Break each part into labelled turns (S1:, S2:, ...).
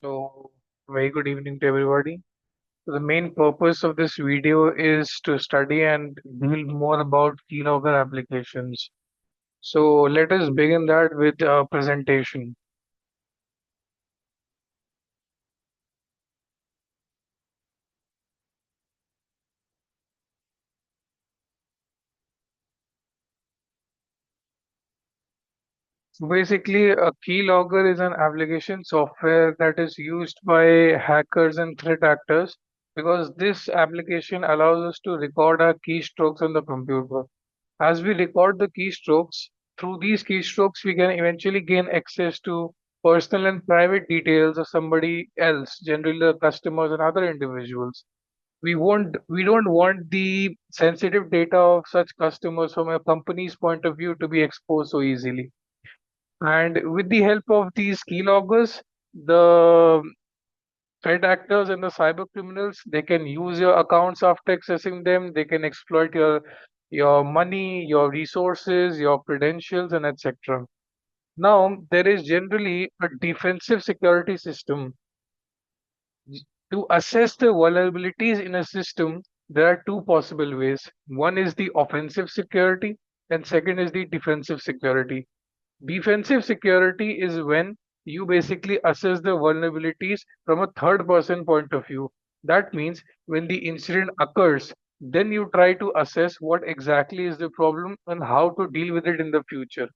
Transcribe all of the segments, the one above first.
S1: So, very good evening to everybody. So the main purpose of this video is to study and deal more about Keylogger applications. So, let us begin that with a presentation. So basically, a keylogger is an application software that is used by hackers and threat actors because this application allows us to record our keystrokes on the computer. As we record the keystrokes, through these keystrokes, we can eventually gain access to personal and private details of somebody else, generally the customers and other individuals. We don't want the sensitive data of such customers from a company's point of view to be exposed so easily. And with the help of these keyloggers, the threat actors and the cyber criminals, they can use your accounts after accessing them. They can exploit your money, your resources, your credentials, and etc. Now, there is generally a defensive security system. To assess the vulnerabilities in a system, there are two possible ways. One is the offensive security, and second is the defensive security. Defensive security is when you basically assess the vulnerabilities from a third person point of view. That means when the incident occurs, then you try to assess what exactly is the problem and how to deal with it in the future.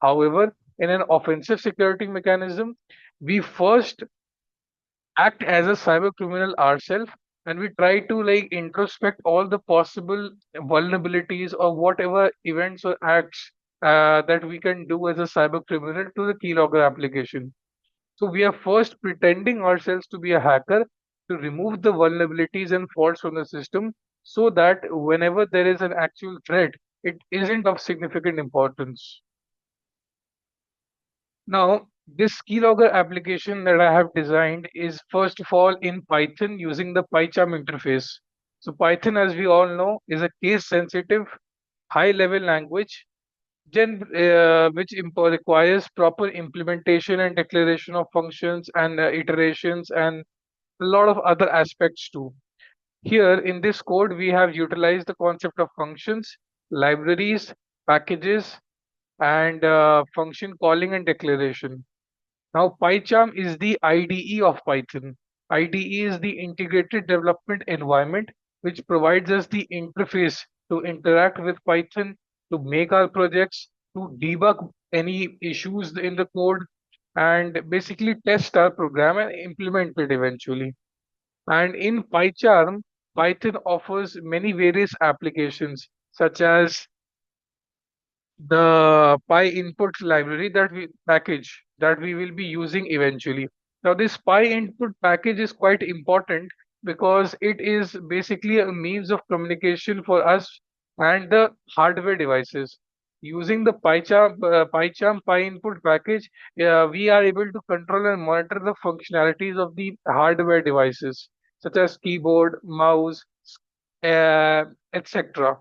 S1: However, in an offensive security mechanism, we first act as a cyber criminal ourselves and we try to like introspect all the possible vulnerabilities or whatever events or acts that we can do as a cyber criminal to the keylogger application. So we are first pretending ourselves to be a hacker to remove the vulnerabilities and faults from the system so that whenever there is an actual threat, it isn't of significant importance. Now, this keylogger application that I have designed is first of all in Python using the PyCharm interface. So Python, as we all know, is a case-sensitive, high-level language requires proper implementation and declaration of functions and iterations and a lot of other aspects too. Here in this code, we have utilized the concept of functions, libraries, packages, and function calling and declaration. Now, PyCharm is the IDE of Python. IDE is the integrated development environment, which provides us the interface to interact with Python, to make our projects, to debug any issues in the code, and basically test our program and implement it eventually. And in PyCharm, Python offers many various applications, such as the PyInput library that we package that we will be using eventually. Now, this PyInput package is quite important because it is basically a means of communication for us and the hardware devices. Using the PyCharm PyInput package, we are able to control and monitor the functionalities of the hardware devices, such as keyboard, mouse, etc.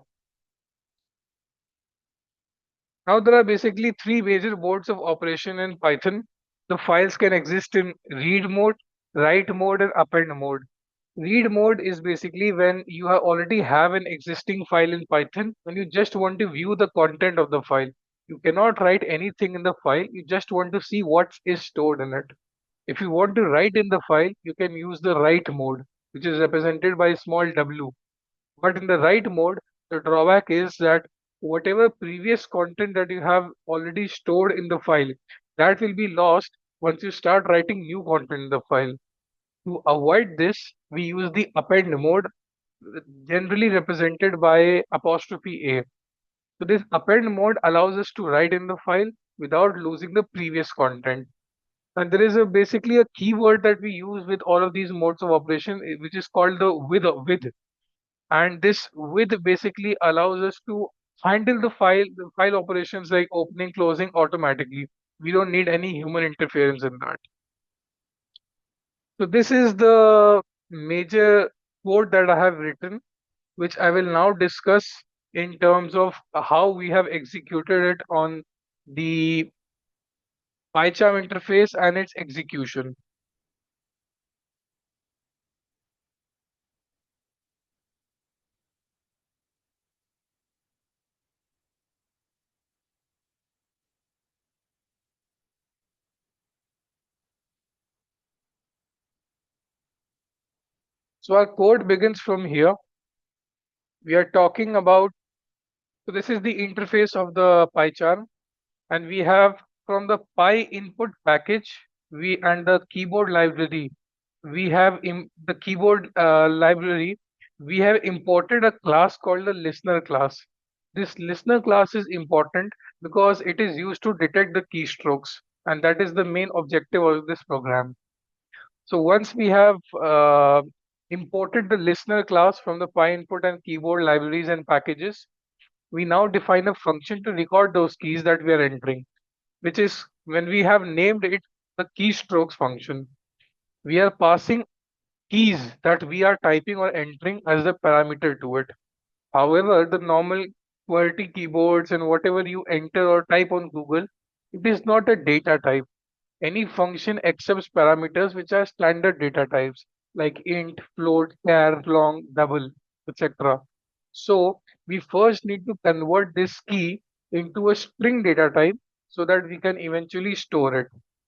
S1: Now there are basically three major modes of operation in Python. The files can exist in read mode, write mode, and append mode. Read mode is basically when you already have an existing file in Python and you just want to view the content of the file. You cannot write anything in the file, you just want to see what is stored in it. If you want to write in the file, you can use the write mode, which is represented by small w. But in the write mode, the drawback is that whatever previous content that you have already stored in the file, that will be lost once you start writing new content in the file. To avoid this, we use the append mode, generally represented by apostrophe A. So this append mode allows us to write in the file without losing the previous content. And there is basically a keyword that we use with all of these modes of operation, which is called the with. And this with basically allows us to handle the file operations like opening, closing automatically. We don't need any human interference in that. So this is the major code that I have written, which I will now discuss in terms of how we have executed it on the PyCharm interface and its execution. So our code begins from here. We are talking about, so this is the interface of the PyCharm, and we have from the Py input package, we and the keyboard library, we have in the keyboard library, we have imported a class called the listener class. This listener class is important because it is used to detect the keystrokes, and that is the main objective of this program. So once we have imported the listener class from the PyInput and keyboard libraries and packages, we now define a function to record those keys that we are entering, which is when we have named it the keystrokes function. We are passing keys that we are typing or entering as a parameter to it. However, the normal QWERTY keyboards and whatever you enter or type on Google, it is not a data type. Any function accepts parameters which are standard data types like int, float, char, long, double, etc. So we first need to convert this key into a string data type so that we can eventually store it.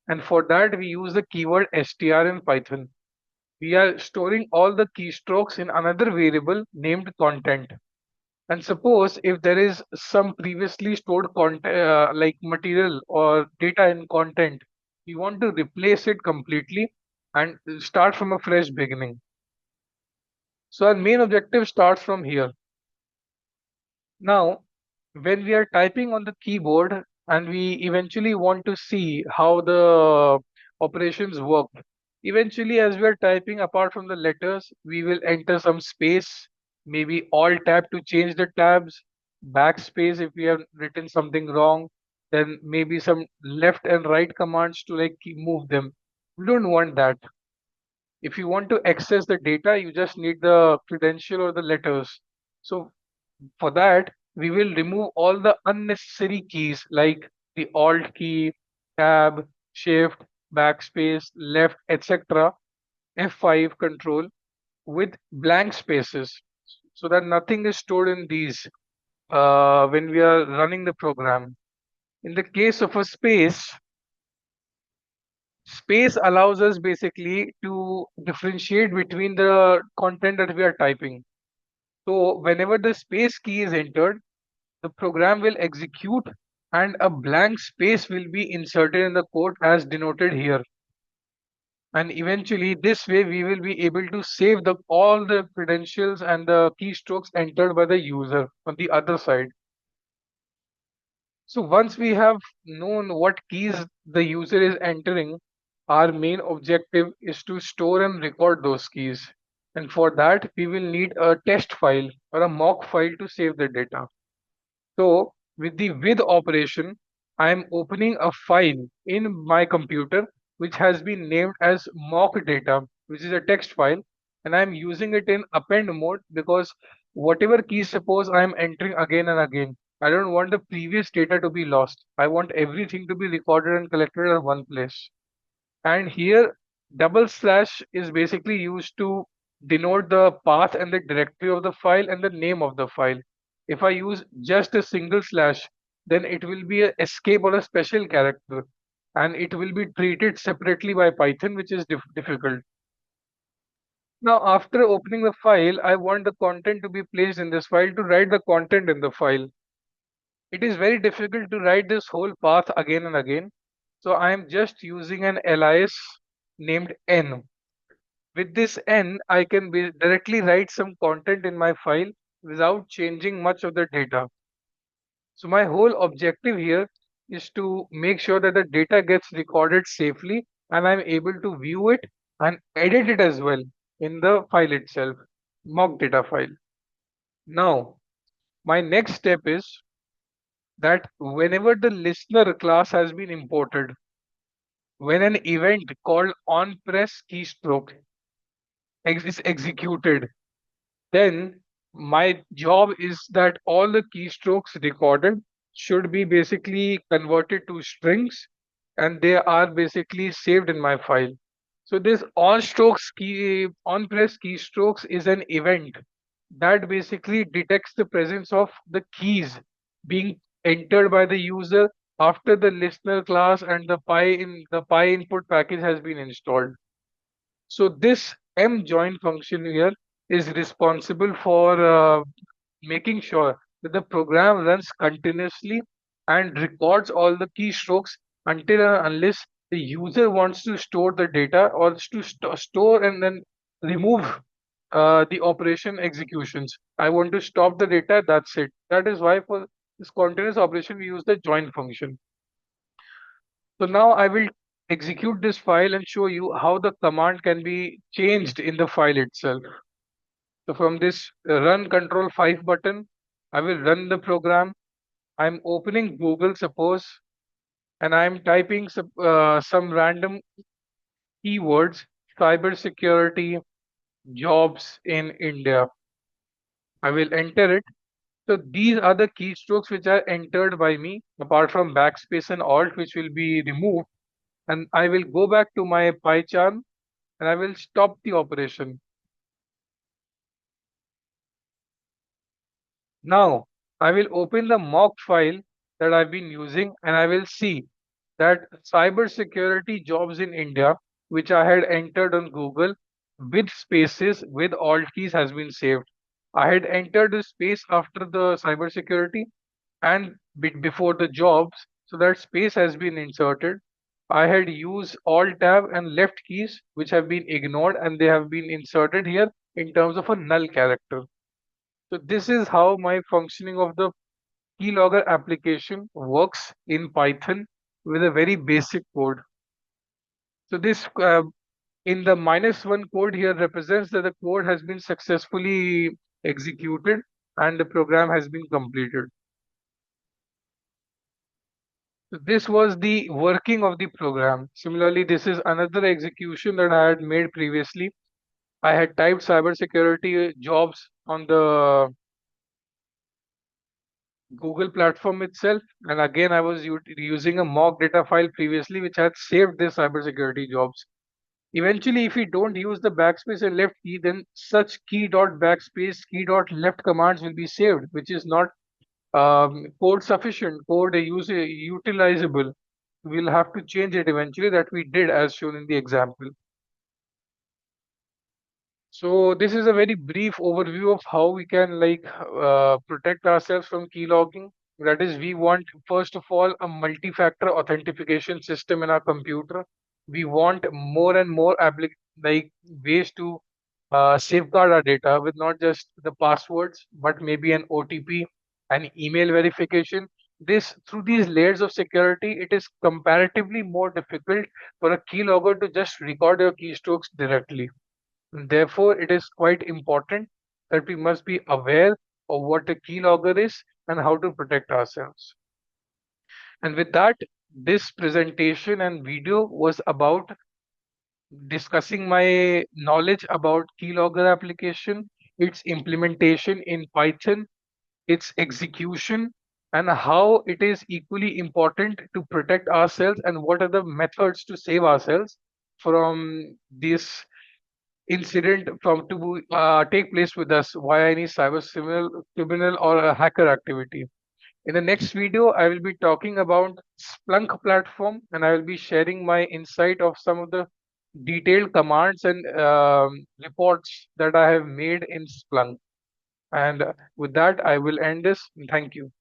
S1: And for that we use the keyword str in Python. We are storing all the keystrokes in another variable named content. And suppose if there is some previously stored content like material or data in content, we want to replace it completely and start from a fresh beginning. So our main objective starts from here. Now, when we are typing on the keyboard and we eventually want to see how the operations work, eventually as we are typing, apart from the letters, we will enter some space, maybe alt tab to change the tabs, backspace if we have written something wrong, then maybe some left and right commands to like move them. We don't want that. If you want to access the data, you just need the credential or the letters. So for that, we will remove all the unnecessary keys like the Alt key, Tab, Shift, Backspace, Left, etc. F5 control with blank spaces so that nothing is stored in these when we are running the program. In the case of a space, space allows us basically to differentiate between the content that we are typing. So whenever the space key is entered, the program will execute and a blank space will be inserted in the code as denoted here. And eventually this way we will be able to save all the credentials and the keystrokes entered by the user on the other side. So once we have known what keys the user is entering, our main objective is to store and record those keys. And for that, we will need a test file or a mock file to save the data. So with the with operation, I am opening a file in my computer which has been named as mock data, which is a text file, and I am using it in append mode because whatever key suppose I am entering again and again, I don't want the previous data to be lost. I want everything to be recorded and collected in one place. And here double slash is basically used to denote the path and the directory of the file and the name of the file. If I use just a single slash, then it will be a escape or a special character and it will be treated separately by Python, which is difficult. Now, after opening the file, I want the content to be placed in this file to write the content in the file. It is very difficult to write this whole path again and again. So I am just using an alias named n. With this n, I can directly write some content in my file without changing much of the data. So my whole objective here is to make sure that the data gets recorded safely and I'm able to view it and edit it as well in the file itself, mock data file. Now, my next step is that whenever the listener class has been imported, when an event called onPress keystroke is executed, then my job is that all the keystrokes recorded should be basically converted to strings and they are basically saved in my file. So this onPress keystrokes is an event that basically detects the presence of the keys being entered by the user after the listener class and the Py input package has been installed. So this mjoin function here is responsible for making sure that the program runs continuously and records all the keystrokes until and unless the user wants to store the data or to store and then remove the operation executions. I want to stop the data, that's it. That is why for this continuous operation we use the join function. So now I will execute this file and show you how the command can be changed in the file itself. So from this run control 5 button, I will run the program. I'm opening Google, suppose, and I'm typing some random keywords, cybersecurity, jobs in India. I will enter it. So these are the keystrokes which are entered by me, apart from backspace and alt, which will be removed. And I will go back to my PyCharm and I will stop the operation. Now, I will open the mock file that I've been using and I will see that cybersecurity jobs in India, which I had entered on Google with spaces with alt keys, has been saved. I had entered the space after the cybersecurity and bit before the jobs, so that space has been inserted. I had used alt tab and left keys, which have been ignored, and they have been inserted here in terms of a null character. So this is how my functioning of the Keylogger application works in Python with a very basic code. So this in the -1 code here represents that the code has been successfully executed and the program has been completed. So this was the working of the program. Similarly, this is another execution that I had made previously. I had typed cybersecurity jobs on the Google platform itself, and again I was using a mock data file previously which had saved this cybersecurity jobs. Eventually, if we don't use the backspace and left key, then such key dot backspace, key dot left commands will be saved, which is not code sufficient, code utilizable. We'll have to change it eventually. That we did as shown in the example. So this is a very brief overview of how we can protect ourselves from keylogging. That is, we want first of all a multi-factor authentication system in our computer. We want more and more ways to safeguard our data with not just the passwords, but maybe an OTP, an email verification. This through these layers of security, it is comparatively more difficult for a keylogger to just record your keystrokes directly. Therefore, it is quite important that we must be aware of what a keylogger is and how to protect ourselves. And with that, this presentation and video was about discussing my knowledge about keylogger application, its implementation in Python, its execution, and how it is equally important to protect ourselves and what are the methods to save ourselves from this incident from to take place with us via any criminal or a hacker activity. In the next video, I will be talking about Splunk platform and I will be sharing my insight of some of the detailed commands and reports that I have made in Splunk. And with that, I will end this. Thank you.